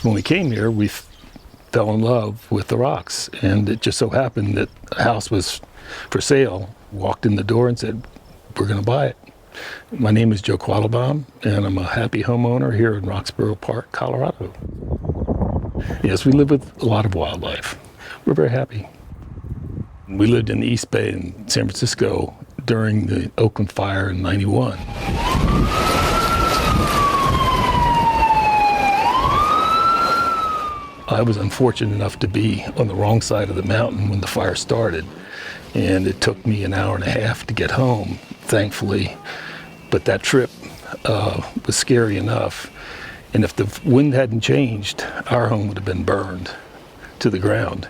When we came here, we fell in love with the rocks, and it just so happened that a house was for sale. Walked in the door and said, we're going to buy it. My name is Joe Quattlebaum, and I'm a happy homeowner here in Roxborough Park, Colorado. Yes, we live with a lot of wildlife. We're very happy. We lived in the East Bay in San Francisco during the Oakland fire in '91. I was unfortunate enough to be on the wrong side of the mountain when the fire started, and it took me an hour and a half to get home, thankfully. But that trip was scary enough, and if the wind hadn't changed, our home would have been burned to the ground.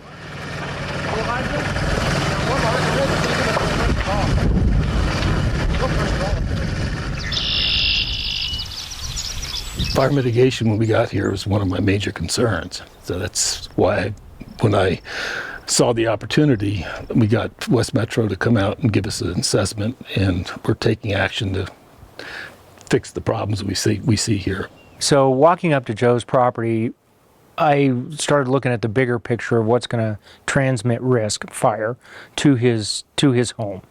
Fire mitigation when we got here was one of my major concerns. So that's why when I saw the opportunity, we got West Metro to come out and give us an assessment, and we're taking action to fix the problems we see here. So walking up to Joe's property, I started looking at the bigger picture of what's going to transmit risk, fire, to his home.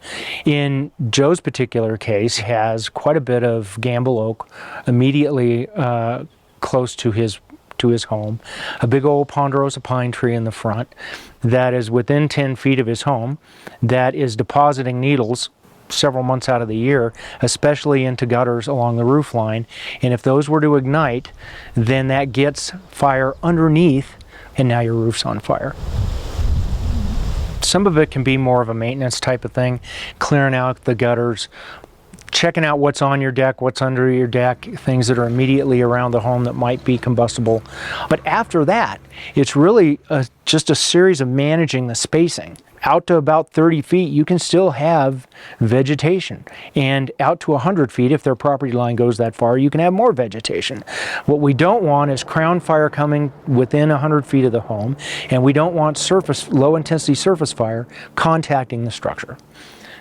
In Joe's particular case, has quite a bit of gamble oak immediately close to his home, a big old ponderosa pine tree in the front that is within 10 feet of his home, that is depositing needles several months out of the year, especially into gutters along the roof line. And if those were to ignite, then that gets fire underneath, and now your roof's on fire. Some of it can be more of a maintenance type of thing, clearing out the gutters, checking out what's on your deck, what's under your deck, things that are immediately around the home that might be combustible. But after that, it's really just a series of managing the spacing. Out to about 30 feet, you can still have vegetation. And out to 100 feet, if their property line goes that far, you can have more vegetation. What we don't want is crown fire coming within 100 feet of the home, and we don't want low-intensity surface fire contacting the structure.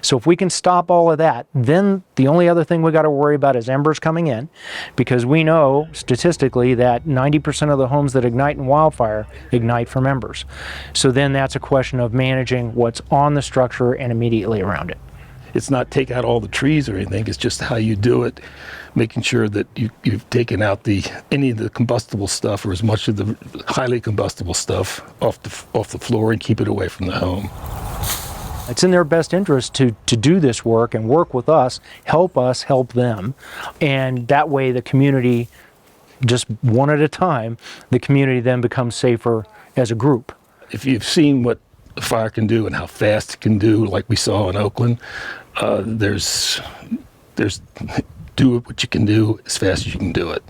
So if we can stop all of that, then the only other thing we got to worry about is embers coming in, because we know statistically that 90% of the homes that ignite in wildfire ignite from embers. So then that's a question of managing what's on the structure and immediately around it. It's not take out all the trees or anything, it's just how you do it, making sure that you've taken out any of the combustible stuff or as much of the highly combustible stuff off the floor and keep it away from the home. It's in their best interest to do this work and work with us, help them. And that way the community, just one at a time, the community then becomes safer as a group. If you've seen what a fire can do and how fast it can do, like we saw in Oakland, there's do what you can do as fast as you can do it.